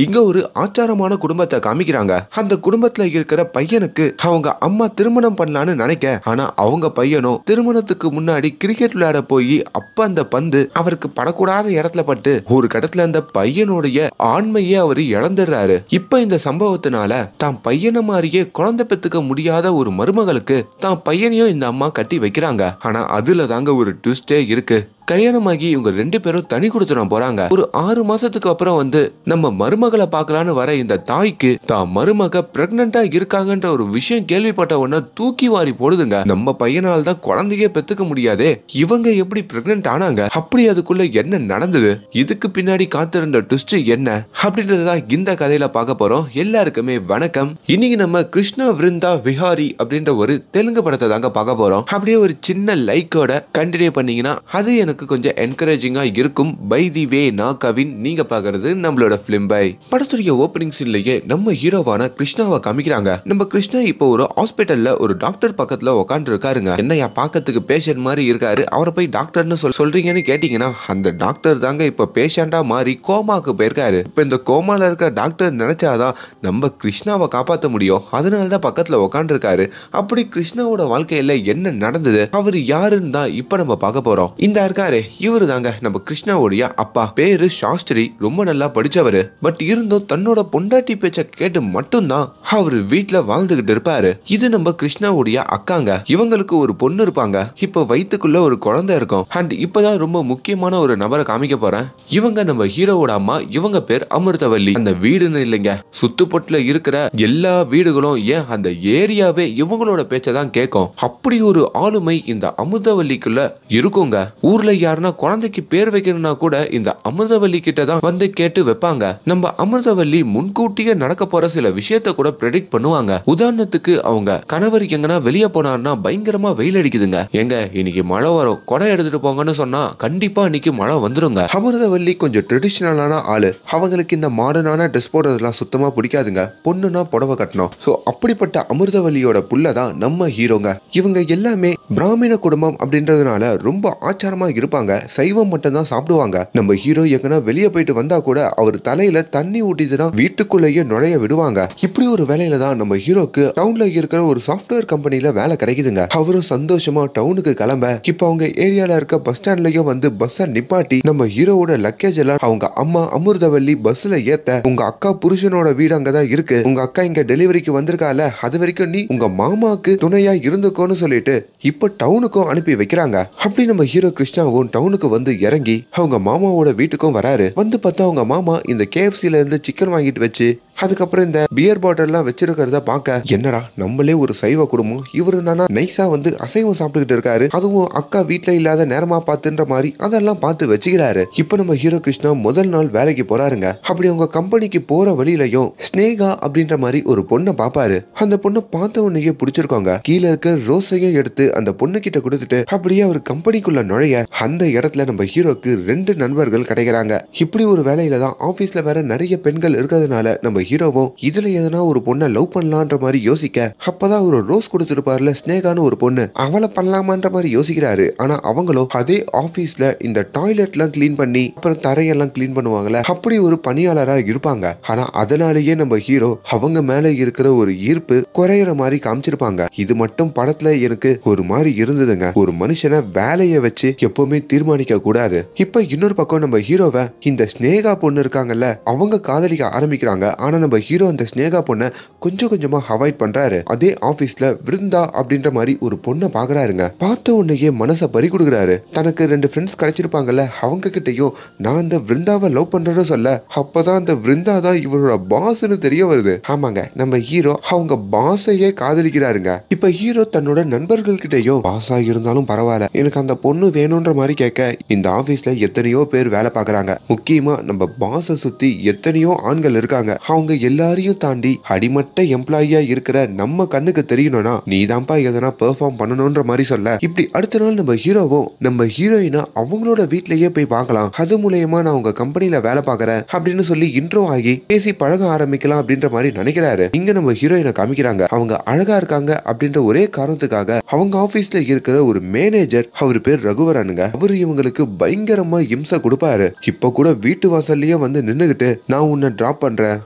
இங்க ஒரு ஆச்சாரமான குடும்பத்தை காமிக்கிறாங்க. அந்த குடும்பத்துல இருக்கிற பையனுக்கு அவங்க அம்மா திருமணம் பண்ணலான்னு நினைக்க, ஆனா அவங்க பையனும் திருமணத்துக்கு முன்னாடி கிரிக்கெட் விளையாட போய் அப்ப அந்த பந்து அவருக்கு படக்கூடாத இடத்துல பட்டு ஒரு கடத்துல அந்த பையனுடைய ஆண்மையே அவரு இழந்துடுறாரு. இப்ப இந்த சம்பவத்தினால தான் பையனை மாதிரியே குழந்தை பெத்துக்க முடியாத ஒரு மருமகளுக்கு தான் பையனையும் இந்த அம்மா கட்டி வைக்கிறாங்க. ஆனா அதுல தாங்க ஒரு ட்விஸ்டே இருக்கு. கல்யாணமாகி இவங்க 2 பேரும் தனி கொடுத்துன போறாங்க. ஒரு 6 மாசத்துக்கு அப்புறம் நம்ம மருமகளை பார்க்கலான்னு வர இந்த தாய்க்கு தான் மருமக பிரெக்னண்டா இருக்காங்கன்ற ஒரு விஷயம் கேள்விப்பட்ட உடனே தூக்கி வாரி போடுதுங்க. நம்ம பையனால தான் குழந்தையே பெத்துக்க முடியாதே, இவங்க எப்படி பிரெக்னன்ட் ஆனாங்க, அப்படி அதுக்குள்ள என்ன நடந்தது, இதுக்கு பின்னாடி காத்திருந்த ட்விஸ்ட் என்ன அப்படின்றதுதான் இந்த கதையில பார்க்க போறோம். எல்லாருக்குமே வணக்கம். இன்னைக்கு நம்ம கிருஷ்ணா விருந்தா விஹாரி அப்படின்ற ஒரு தெலுங்கு படத்தை தாங்க பார்க்க போறோம். அப்படியே ஒரு சின்ன லைக்கோட கண்டினியூ பண்ணீங்கன்னா அது எனக்கு கொஞ்சம் என்கரேஜிங்கா இருக்கும். பை தி வே நான் கவின், நீங்க பாக்குறது நம்மளோட பிலிம் பை. படத்துடைய ஓபனிங் சீன்லயே நம்ம ஹீரோவான கிருஷ்ணாவை காமிக்கிறாங்க. நம்ம கிருஷ்ணா இப்போ ஒரு ஹாஸ்பிட்டல்ல ஒரு டாக்டர் பக்கத்துல உட்காந்து இருக்காருங்க. என்னையா பார்க்கறதுக்கு பேஷண்ட் மாதிரி இருக்காரு, அவரை போய் டாக்டர்னு சொல்றீங்கன்னு கேட்டீங்கன்னா அந்த டாக்டர் தாங்க இப்ப பேஷண்டா மாறி கோமாக்கு போயிருக்காரு. இப்ப இந்த கோமால இருக்க டாக்டர் நினைச்சாதான் நம்ம கிருஷ்ணாவை காப்பாற்ற முடியும். அதனாலதான் பக்கத்துல உட்காந்து இருக்காரு. அப்படி கிருஷ்ணாவோட வாழ்க்கையில என்ன நடந்தது, அவரு யாருன்னு தான் இப்ப நம்ம பார்க்க போறோம். இந்த இருக்காரு, இவரு தாங்க நம்ம கிருஷ்ணாவுடைய அப்பா. பேரு சாஸ்திரி. ரொம்ப நல்லா படிச்சவரு. பட் இருந்தும் தன்னோட பொண்டாட்டி பேச்ச கேட்டு மட்டும்தான் அவரு வீட்டுல வாழ்ந்துகிட்டு இருப்பாரு. இது நம்ம கிருஷ்ணாவுடைய அக்காங்க. இவங்களுக்கு ஒரு பொண்ணு இருப்பாங்க. இப்ப வயித்துக்குள்ள ஒரு குழந்தை இருக்கும். அண்ட் இப்பதான் ரொம்ப முக்கியமான ஒரு நபரை காமிக்க போறேன். இவங்க நம்ம ஹீரோவோட அம்மா. இவங்க பேர் அமிர்தவல்லி. அந்த வீடுன்னு இல்லைங்க, சுத்துப்பட்டுல இருக்கிற எல்லா வீடுகளும், ஏன் அந்த ஏரியாவே இவங்களோட பேச்சதான் கேட்கும். அப்படி ஒரு ஆளுமை இந்த அமிர்தவல்லிக்குள்ள இருக்குங்க. ஊர்ல யாருன்னா குழந்தைக்கு பேர் வைக்கணும்னா கூட இந்த அமிர்தவல்லி கிட்ட தான் கேட்டு வைப்பாங்க. நம்ம அமிர்தவல்லி முன்கூட்டியே நடக்க போற சில விஷயத்த கூட ப்ரெடிக்ட் பண்ணுவாங்க. உதாரணத்துக்கு அவங்க கணவர் எங்கன்னா வெளியே போனார்னா பயங்கரமா வெயில் அடிக்குதுங்க, எங்க இன்னைக்கு மழை வரும், கொடை எடுத்துட்டு போங்கன்னு சொன்னா கண்டிப்பா இன்னைக்கு மழை வந்துருங்க. அமிர்தவல்லி கொஞ்சம் ட்ரெடிஷனலான ஆளு. அவங்களுக்கு இந்த மாடர்னான ட்ரெஸ் போடுறதுலாம் சுத்தமா பிடிக்காதுங்க. பொண்ணுனா புடவை கட்டணும். சோ அப்படிப்பட்ட அமிர்தவல்லியோட புள்ளதான் நம்ம ஹீரோங்க. இவங்க எல்லாமே பிராமண குடும்பம் அப்படின்றதுனால ரொம்ப ஆச்சாரமா இருப்பாங்க. சைவம் மட்டும் தான் சாப்பிடுவாங்க. நம்ம ஹீரோ எங்கன்னா வெளியே போயிட்டு வந்தா கூட அவர் தலையில தண்ணி ஊட்டிதுன்னா வீட்டுக்குள்ளேயே நுழைய விடுவாங்க. இப்படி ஒரு வேலையில தான் நம்ம ஹீரோக்கு டவுன்ல இருக்கிற ஒரு சாஃப்ட்வேர் கம்பெனில வேலை கிடைக்குதுங்க. அவரும் சந்தோஷமா டவுனுக்கு கிளம்ப இப்ப அவங்க ஏரியால இருக்க பஸ் ஸ்டாண்ட்லயும் பஸ்ஸ நிப்பாட்டி நம்ம ஹீரோவோட லக்கேஜ் எல்லாம் அவங்க அம்மா அமிர்தவல்லி பஸ்ல ஏத்த, உங்க அக்கா புருஷனோட வீடு அங்கதான் இருக்கு, உங்க அக்கா இங்க டெலிவரிக்கு வந்திருக்கால, அது வரைக்கும் நீ உங்க மாமாக்கு துணையா இருந்துக்கோன்னு சொல்லிட்டு இப்ப டவுனுக்கும் அனுப்பி வைக்கிறாங்க. அப்படி நம்ம ஹீரோ கிருஷ்ணாவும் டவுனுக்கு இறங்கி அவங்க மாமாவோட வீட்டுக்கும் வராரு. பார்த்தா அவங்க மாமா இந்த KFCல இருந்து சிக்கன் வாங்கிட்டு வச்சு அதுக்கப்புறம் இந்த பியர் பாட்டில் எல்லாம் வச்சிருக்கிறத பார்க்க, என்னடா நம்மளே ஒரு சைவ குடும்பம், இவரு நானா நைஸா அசைவம் சாப்பிட்டுக்கிட்டு இருக்காரு, அதுவும் அக்கா வீட்டுல இல்லாத நேரமா பார்த்துன்ற மாதிரி அதெல்லாம் பார்த்து வச்சுக்கிறாரு. இப்ப நம்ம ஹீரோ கிருஷ்ணா முதல் நாள் வேலைக்கு போறாருங்க. அப்படி அவங்க கம்பெனிக்கு போற வழியிலையும் ஸ்னேகா அப்படின்ற மாதிரி ஒரு பொண்ணை பாப்பாரு. அந்த பொண்ணை பார்த்த உடனேயே பிடிச்சிருக்காங்க. கீழே இருக்க ரோஸையும் எடுத்து அந்த பொண்ணு கிட்ட கொடுத்துட்டு அப்படியே அவர் கம்பெனிக்குள்ள நுழைய அந்த இடத்துல நம்ம ஹீரோக்கு 2 நண்பர்கள் கிடைக்கிறாங்க. இப்படி ஒரு வேலையில தான் ஆபீஸ்ல வேற நிறைய பெண்கள் இருக்கிறதுனால நம்ம ஹீரோவும் இதுல எதனா ஒரு பொண்ணை லவ் பண்ணலான்ற மாதிரி யோசிக்க, அப்பதான் ஒரு ரோஸ் கொடுத்துருப்பாருல ஸ்னேகான்னு ஒரு பொண்ணு, அவளை பண்ணலாமான்ற மாதிரி யோசிக்கிறாரு. ஆனா அவங்களும் அதே ஆபீஸ்ல இந்த டாய்லெட் எல்லாம் கிளீன் பண்ணி அப்புறம் தரையெல்லாம் கிளீன் பண்ணுவாங்கல்ல, அப்படி ஒரு பணியாளரா இருப்பாங்க. ஆனா அதனாலேயே நம்ம ஹீரோ அவங்க மேல இருக்கிற ஒரு ஈர்ப்பு குறையிற மாதிரி காமிச்சிருப்பாங்க. இது மட்டும் படத்துல எனக்கு ஒரு மாதிரி இருந்ததுங்க. ஒரு மனுஷனை வேலையை வச்சு எப்பவுமே தீர்மானிக்க கூடாது. இப்ப இன்னொரு பக்கம் நம்ம ஹீரோவை இந்த ஸ்னேகா பொண்ணு இருக்காங்கல்ல, அவங்க காதலிக்க ஆரம்பிக்கிறாங்க. ஆனா நம்ம ஹீரோ அந்த ஸ்னேகா பொண்ணை கொஞ்சம் கொஞ்சமா அவாய்ட் பண்றாரு. அதே ஆபீஸ்ல விருந்தா அப்படின்ற மாதிரி ஒரு பொண்ணை பாக்குறாருங்க. பார்த்த உடனேயே மனசை பறி கொடுக்குறாரு. தனக்கு 2 ஃப்ரெண்ட்ஸ் கிடைச்சிருப்பாங்கல்ல, அவங்க கிட்டையும் நான் இந்த விருந்தாவை லவ் பண்றேன்னு சொல்ல, அப்பதான் அந்த விருந்தா தான் இவரோட பாஸ்ன்னு தெரிய வருது. ஆமாங்க, நம்ம ஹீரோ அவங்க பாஸையே காதலிக்கிறாருங்க. இப்ப ஹீரோ தன்னோட நண்பர்கள் கிட்டையும் பாஸா இருந்தாலும் பரவாயில்ல, எனக்கு அந்த பொண்ணு வேணும்ன்ற மாதிரி கேட்க, இந்த ஆபீஸ்ல எத்தனையோ பேர் வேலை பாக்குறாங்க. முக்கியமா நம்ம பாஸை சுத்தி எத்தனையோ ஆண்கள் இருக்காங்க. அவங்க அவங்க எல்லாரையும் தாண்டி அடிமட்ட எம்ப்ளாயியா இருக்கிற நம்ம கண்ணுக்கு தெரியணும்னா நீ தான்ப்பா எதனா பெர்ஃபார்ம் பண்ணணும்ன்ற மாதிரி சொல்ல, இப்படி அடுத்த நாள் நம்ம ஹீரோவும் நம்ம ஹீரோயினா அவங்களோட வீட்லயே போய் பார்க்கலாம், அது மூலயமா நான் உங்க கம்பெனில வேலை பார்க்கறேன் அப்படின்னு சொல்லி இன்ட்ரோ ஆகி பேசி பழக ஆரம்பிக்கலாம் அப்படின்ற மாதிரி நினைக்கிறாரு. இங்க நம்ம ஹீரோயினை காமிக்கிறாங்க. அவங்க அழகா இருக்காங்க அப்படின்ற ஒரே காரணத்துக்காக அவங்க ஆபீஸ்ல இருக்கிற ஒரு மேனேஜர், அவரு பேர் ரகுவரனுங்க, அவரு இவங்களுக்கு பயங்கரமா இம்சை கொடுப்பாரு. இப்ப கூட வீட்டு வாசல்லயே வந்து நின்னுகிட்டு நான் உன்னை டிராப் பண்றேன்,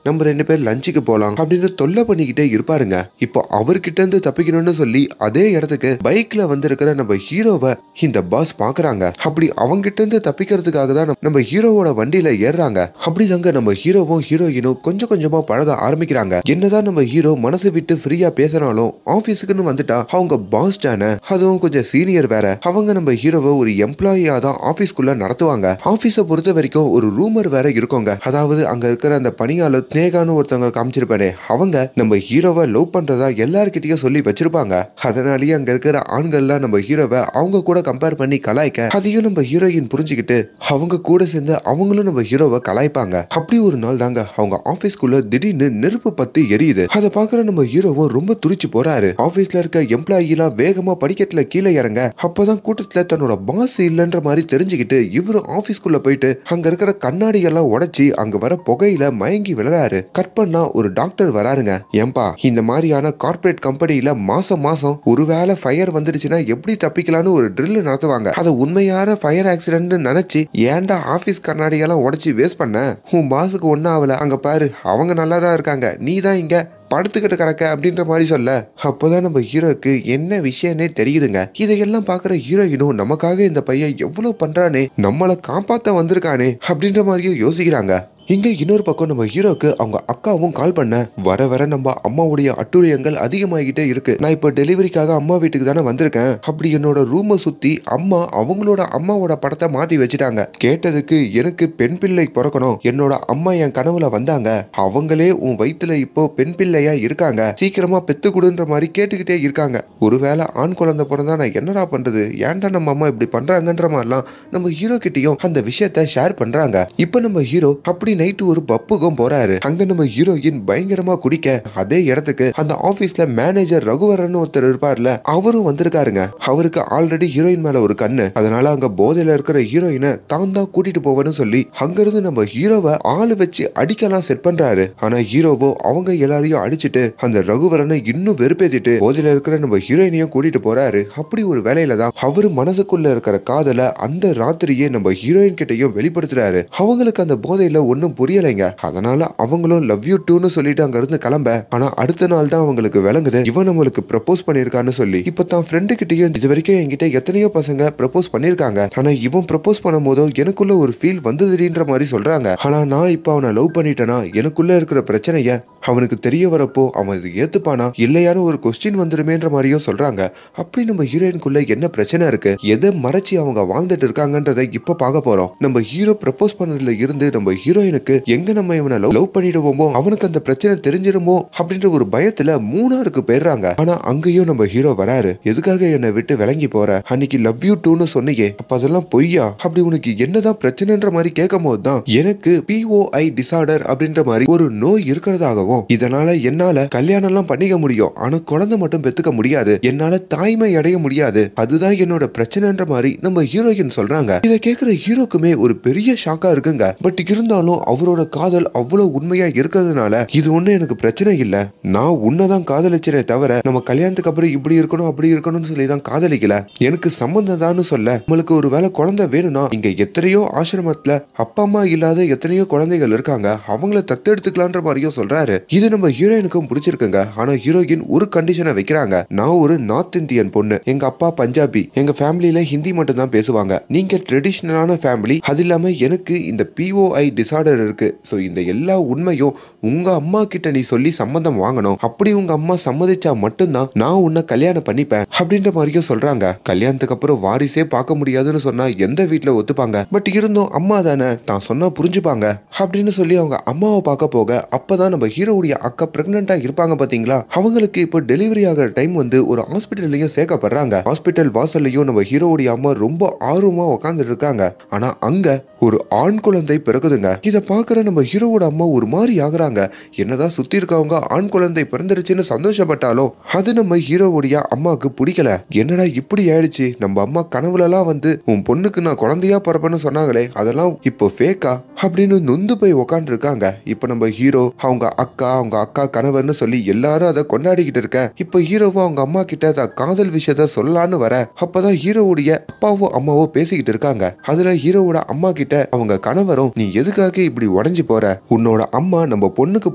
நம்ம 2 பேர் லஞ்சுக்கு போலாம் அப்படின்னு தொல்லை பண்ணிக்கிட்டே இருப்பாருங்க. இப்போ அவர்கிட்ட இருந்து தப்பிக்கணும்னு சொல்லி அதே இடத்துக்கு பைக்ல வந்திருக்கிற நம்ம ஹீரோவை இந்த பாஸ் பாக்குறாங்க. அப்படி அவங்க கிட்ட இருந்து தப்பிக்கிறதுக்காக தான் நம்ம ஹீரோவோட வண்டியில ஏறாங்க. அப்படிதாங்க நம்ம ஹீரோவும் ஹீரோயினும் கொஞ்சம் கொஞ்சமா பழக ஆரம்பிக்கிறாங்க. என்னதான் நம்ம ஹீரோ மனசு விட்டு ஃப்ரீயா பேசினாலும் ஆபீஸுக்குன்னு வந்துட்டா அவங்க பாஸ் தானே, அதுவும் கொஞ்சம் சீனியர் வேற, அவங்க நம்ம ஹீரோவை ஒரு எம்ப்ளாயியா தான் ஆபீஸ்க்குள்ள நடத்துவாங்க. ஆபீஸை பொறுத்த வரைக்கும் ஒரு ரூமர் வேற இருக்குங்க. அதாவது அங்க இருக்கிற அந்த பணியாளர் ஸ்னேகான்னு ஒருத்தவங்க காமிச்சிருப்பானே, அவங்க நம்ம ஹீரோவை லவ் பண்றதா எல்லார்கிட்டயும் சொல்லி வச்சிருப்பாங்க. அதனாலேயே அங்க இருக்கிற ஆண்கள்லாம் நம்ம ஹீரோவை அவங்க கூட கம்பேர் பண்ணி கலாய்க்க, அதையும் நம்ம ஹீரோயின் புரிஞ்சுக்கிட்டு அவங்க கூட சேர்ந்து அவங்களும் நம்ம ஹீரோவை கலாய்ப்பாங்க. அப்படி ஒரு நாள் தாங்க அவங்க ஆபீஸ்க்குள்ள திடீர்னு நெருப்பு பத்தி எரியுது. அதை பாக்குற நம்ம ஹீரோவும் ரொம்ப துடிச்சு போறாரு. ஆபீஸ்ல இருக்க எம்ப்ளாயி எல்லாம் வேகமா படிக்கட்டுல கீழே இறங்க, அப்பதான் கூட்டத்துல தன்னோட பாஸ் இல்லன்ற மாதிரி தெரிஞ்சுக்கிட்டு இவரும் ஆபீஸ்க்குள்ள போயிட்டு அங்க இருக்கிற கண்ணாடி எல்லாம் உடைச்சி அங்க வர புகையில மயங்கி விழுறாரு. கட் பண்ணா ஒரு டாக்டர் வராருங்க. ஏன்பா இந்த மாதிரியான கார்பரேட் கம்பெனில மாசம் மாசம் ஒருவேளை ஃபயர் வந்துடுச்சுன்னா எப்படி தப்பிக்கலாம்னு ஒரு ட்ரில் நடத்துவாங்க. அதை உண்மையான ஃபயர் ஆக்சிடென்ட் நினைச்சு ஏன்டா ஆபீஸ் கண்ணாடி எல்லாம் உடைச்சி வேஸ்ட் பண்ண, உன் பாஸுக்கு ஒன்னும் ஆகல, அங்க பாரு அவங்க நல்லா தான் இருக்காங்க, நீ தான் இங்க படுத்துக்கிட்டு கிடக்க அப்படின்ற மாதிரி சொல்ல, அப்போதான் நம்ம ஹீரோக்கு என்ன விஷயம்னே தெரியுதுங்க. இதையெல்லாம் பாக்குற ஹீரோயினும் நமக்காக இந்த பையன் எவ்வளவு பண்றானே, நம்மளை காப்பாத்த வந்திருக்கானே அப்படின்ற மாதிரியும் யோசிக்கிறாங்க. இங்க இன்னொரு பக்கம் நம்ம ஹீரோக்கு அவங்க அக்காவும் கால் பண்ண, வர வர நம்ம அம்மாவுடைய அட்டூழியங்கள் அதிகமாகிட்டே இருக்கு, நான் இப்ப டெலிவரிக்காக அம்மா வீட்டுக்கு தானே வந்திருக்கேன், அப்படி என்னோட ரூமை சுத்தி அம்மா அவங்களோட அம்மாவோட படத்தை மாத்தி வச்சுட்டாங்க, கேட்டதுக்கு எனக்கு பெண் பிள்ளை பிறக்கணும், என்னோட அம்மா என் கனவுல வந்தாங்க, அவங்களே உன் வயிற்றுல இப்போ பெண் பிள்ளையா இருக்காங்க, சீக்கிரமா பெத்து கொடுன்ற மாதிரி கேட்டுக்கிட்டே இருக்காங்க, ஒருவேளை ஆண் குழந்தை பிறந்தா நான் என்னடா பண்றது, ஏன்டா நம்ம அம்மா இப்படி பண்றாங்கன்ற மாதிரிலாம் நம்ம ஹீரோ கிட்டயும் அந்த விஷயத்த ஷேர் பண்றாங்க. இப்ப நம்ம ஹீரோ அப்படி நைட்டு ஒரு பப்புக்கும் போறாரு. அங்க நம்ம ஹீரோயின் பயங்கரமா குடிக்க, அதே இடத்துக்கு அந்த ஆபீஸ்ல மேனேஜர் ரகுவரன் ஒருத்தர் இருப்பார்ல, அவரும் வந்திருக்காருங்க. அவருக்கு ஆல்ரெடி ஹீரோயின் மேல ஒரு கண்ணு, அதனால அங்க போதையில இருக்கிற ஹீரோயினை தான் தான் கூட்டிட்டு போவேன்னு சொல்லி அங்கிருந்து நம்ம ஹீரோவை ஆளு வச்சு அடிக்கலாம் செட் பண்றாரு. ஆனா ஹீரோவோ அவங்க எல்லாரையும் அடிச்சுட்டு அந்த ரகுவரனை இன்னும் வெறுப்பேத்திட்டு போதையில இருக்கிற நம்ம ஹீரோயினையும் கூட்டிட்டு போறாரு. அப்படி ஒரு வேலையில தான் அவரு மனசுக்குள்ள இருக்கிற காதலை அந்த ராத்திரியே நம்ம ஹீரோயின் கிட்டையும் வெளிப்படுத்துறாரு. அவங்களுக்கு அந்த போதையில ஒன்னும் புரியலைங்க. அதனால அவங்களும் லவ் யூ டூன்னு சொல்லிட்டு அங்க இருந்து கிளம்ப, ஆனா அடுத்த நாள் தான் அவங்களுக்கு விளங்குது இவன் நம்மளுக்கு ப்ரப்போஸ் பண்ணிருக்கான்னு சொல்லி. இப்ப தான் ஃப்ரெண்டு கிட்டயும் இது வரைக்கும் என்கிட்ட எத்தனையோ பசங்க ப்ரப்போஸ் பண்ணிருக்காங்க, ஆனா இவன் ப்ரப்போஸ் பண்ணும் போதோ எனக்குள்ள ஒரு ஃபீல் வந்ததுன்ற மாதிரி சொல்றாங்க. ஆனா நான் இப்ப அவனை லவ் பண்ணிட்டேனா எனக்குள்ள இருக்கிற பிரச்சனைய அவனுக்கு தெரிய வரப்போ அவன் இது ஏத்துப்பானா இல்லையான்னு ஒரு கொஸ்டின் வந்துருமேன்ற மாதிரியும் சொல்றாங்க. அப்படி நம்ம ஹீரோயினுக்குள்ள என்ன பிரச்சனை இருக்கு, எதை மறைச்சி அவங்க வாழ்ந்துட்டு இருக்காங்கன்றதை இப்ப பார்க்க போறோம். நம்ம ஹீரோ ப்ரப்போஸ் பண்ணதுல இருந்து நம்ம ஹீரோயினுக்கு எங்க நம்ம இவனை லவ் பண்ணிடுவோமோ அவனுக்கு அந்த பிரச்சனை தெரிஞ்சிருமோ அப்படின்ற ஒரு பயத்துல மூணாருக்கு போயிடுறாங்க. ஆனா அங்கேயும் நம்ம ஹீரோ வராரு. எதுக்காக என்னை விட்டு விளங்கி போற, அன்னைக்கு லவ் யூ டூன்னு சொன்னியே அப்ப அதெல்லாம் பொய்யா, அப்படி உனக்கு என்னதான் பிரச்சனைன்ற மாதிரி கேட்கும் போதுதான் எனக்கு POI டிசார்டர் அப்படின்ற மாதிரி ஒரு நோய் இருக்கிறதாகவும், இதனால என்னால கல்யாணம் எல்லாம் பண்ணிக்க முடியும் ஆனா குழந்தை மட்டும் பெத்துக்க முடியாது, என்னால தாய்மை அடைய முடியாது, அதுதான் என்னோட பிரச்சனைன்ற மாதிரி நம்ம ஹீரோயின் சொல்றாங்க. இதை கேட்கிற ஹீரோக்குமே ஒரு பெரிய ஷாக்கா இருக்குங்க. பட் இருந்தாலும் அவரோட காதல் அவ்வளவு உண்மையா இருக்கிறதுனால இது ஒண்ணு எனக்கு பிரச்சனை இல்ல, நான் உன்னதான் காதலிச்சனே தவிர நம்ம கல்யாணத்துக்கு அப்புறம் இப்படி இருக்கணும் அப்படி இருக்கணும்னு சொல்லி தான் காதலிக்கல, எனக்கு சம்பந்தம் தான் சொல்ல, நம்மளுக்கு ஒரு வேளை குழந்தை வேணும்னா இங்க எத்தனையோ ஆசிரமத்துல அப்பா அம்மா இல்லாத எத்தனையோ குழந்தைகள் இருக்காங்க, அவங்கள தத்தெடுத்துக்கலான்ற மாதிரியும் சொல்றாரு. இது நம்ம ஹீரோயினுக்கும் பிடிச்சிருக்குங்க. ஆனா ஹீரோயின் ஒரு கண்டிஷனை வைக்கிறாங்க, நான் ஒரு நார்த் இந்தியன் பொண்ணு, எங்க அப்பா பஞ்சாபி, எங்க ஃபேமிலியில ஹிந்தி மட்டும் தான் பேசுவாங்க, நீங்க ட்ரெடிஷனலான ஃபேமிலி, அது இல்லாம எனக்கு இந்த POI டிசார்டர் இருக்கு, சோ இந்த எல்லா உண்மையும் உங்க அம்மா கிட்ட நீ சொல்லி சம்மதம் வாங்கணும், அப்படி உங்க அம்மா சம்மதிச்சா மட்டும்தான் நான் உன்னை கல்யாணம் பண்ணிப்பேன் அப்படின்ற மாதிரியும் சொல்றாங்க. கல்யாணத்துக்கு அப்புறம் வாரிசே பார்க்க முடியாதுன்னு சொன்னா எந்த வீட்டுல ஒத்துப்பாங்க, பட் இருந்தும் அம்மா தானே தான் சொன்னா புரிஞ்சுப்பாங்க அப்படின்னு சொல்லி அவங்க அம்மாவை பார்க்க போக, அப்பதான் நம்ம ஹீரோவுடைய அக்கா பிரெக்னெண்டா இருப்பாங்க பாத்தீங்களா, அவங்களுக்கு இப்போ டெலிவரி ஆகிற டைம் வந்து ஒரு ஹாஸ்பிட்டல்லையும் சேர்க்கப்படுறாங்க. ஹாஸ்பிட்டல் வாசல்லையும் நம்ம ஹீரோவுடைய அம்மா ரொம்ப ஆர்வமா உட்காந்துட்டு இருக்காங்க. ஆனா அங்க ஒரு ஆண் குழந்தை பிறகுதுங்க. இத பாக்குற நம்ம ஹீரோவோட அம்மா ஒரு மாதிரி ஆகுறாங்க. என்னதான் சுத்தி இருக்கவங்க ஆண் குழந்தை பிறந்துருச்சுன்னு சந்தோஷப்பட்டாலும் அது நம்ம ஹீரோவுடைய அம்மாவுக்கு பிடிக்கல. என்னடா இப்படி ஆயிடுச்சு, நம்ம அம்மா கனவுல எல்லாம் வந்து உன் பொண்ணுக்கு நான் குழந்தையா பிறப்பேன்னு சொன்னாங்களே, அதெல்லாம் இப்போ ஃபேக்கா அப்படின்னு நொந்து போய் உக்காண்டு இருக்காங்க. இப்ப நம்ம ஹீரோ அவங்க அக்கா கணவர்னு சொல்லி எல்லாரும் அதை கொண்டாடிக்கிட்டு இருக்க. இப்ப ஹீரோவும் அவங்க அம்மா கிட்ட காதல் விஷயத்த சொல்லலான்னு வர, அப்பதான் ஹீரோவுடைய அப்பாவோ அம்மாவோ பேசிக்கிட்டு இருக்காங்க. அதுல ஹீரோவோட அம்மா கிட்ட அவங்க கணவரும், நீ எதுக்காக இப்படி உடஞ்சி போற, உன்னோட அம்மா நம்ம பொண்ணுக்கு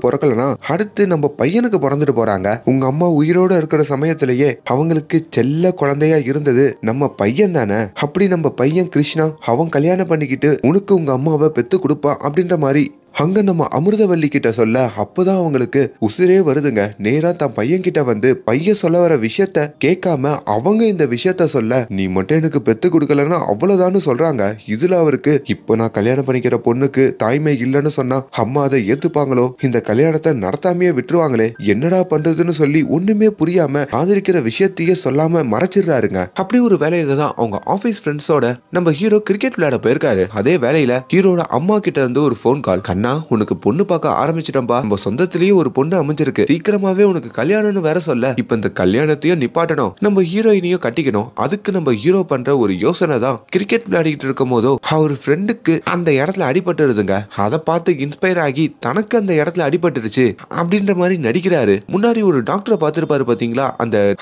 பிறக்கலனா அடுத்து நம்ம பையனுக்கு பிறந்துட்டு போறாங்க. உங்க அம்மா உயிரோட இருக்கிற சமயத்திலேயே அவங்களுக்கு செல்ல குழந்தையா இருந்தது நம்ம பையன் தானே. அப்படி நம்ம பையன் கிருஷ்ணா அவன் கல்யாணம் பண்ணிக்கிட்டு உனக்கு உங்க அம்மாவை பெத்து கொடுப்பான் அப்படின்ற மாதிரி அங்க நம்ம அமிர்தவல்லி கிட்ட சொல்ல, அப்பதான் அவங்களுக்கு உசிரே வருதுங்க. நேரா தன் பையன் கிட்ட வந்து பையன் சொல்ல வர விஷயத்த கேட்காம அவங்க இந்த விஷயத்த சொல்ல, நீ மட்டும் எனக்கு பெத்து கொடுக்கலன்னா அவ்வளவுதான்னு சொல்றாங்க. இதுல அவருக்கு, இப்போ நான் கல்யாணம் பண்ணிக்கிற பொண்ணுக்கு தாய்மை இல்லைன்னு சொன்னா அம்மா அதை ஏத்துப்பாங்களோ, இந்த கல்யாணத்தை நடத்தாமையே விட்டுருவாங்களே, என்னடா பண்றதுன்னு சொல்லி ஒண்ணுமே புரியாம ஆதரிக்கிற விஷயத்தையே சொல்லாம மறைச்சிடுறாருங்க. அப்படி ஒரு வேலையில தான் அவங்க ஆபீஸ் ஃப்ரெண்ட்ஸோட நம்ம ஹீரோ கிரிக்கெட் விளையாட போயிருக்காரு. அதே வேலையில ஹீரோட அம்மா கிட்ட இருந்து ஒரு போன் கால். உனக்கு பொண்ணு பார்க்க ஆரம்பிச்சிட்டோம்பா, நம்ம சொந்தத்திலேயே ஒரு பொண்ணு அமைஞ்சிருக்கு, சீக்கிரமாவே உனக்கு கல்யாணம்னு வேற சொல்ல, இப்ப இந்த கல்யாணத்தையும் நிப்பாட்டணும், நம்ம ஹீரோயினையும் கட்டிக்கணும். அதுக்கு நம்ம ஹீரோ பண்ற ஒரு யோசனை தான், கிரிக்கெட் விளையாடிட்டு இருக்கும் போதோ அவர் ஃப்ரெண்டுக்கு அந்த இடத்துல அடிபட்டுருதுங்க. அதை பார்த்து இன்ஸ்பயர் ஆகி தனக்கு அந்த இடத்துல அடிபட்டுருச்சு அப்படின்ற மாதிரி நடிக்கிறாரு. முன்னாடி ஒரு டாக்டரை பார்த்திருப்பாரு பாத்தீங்களா,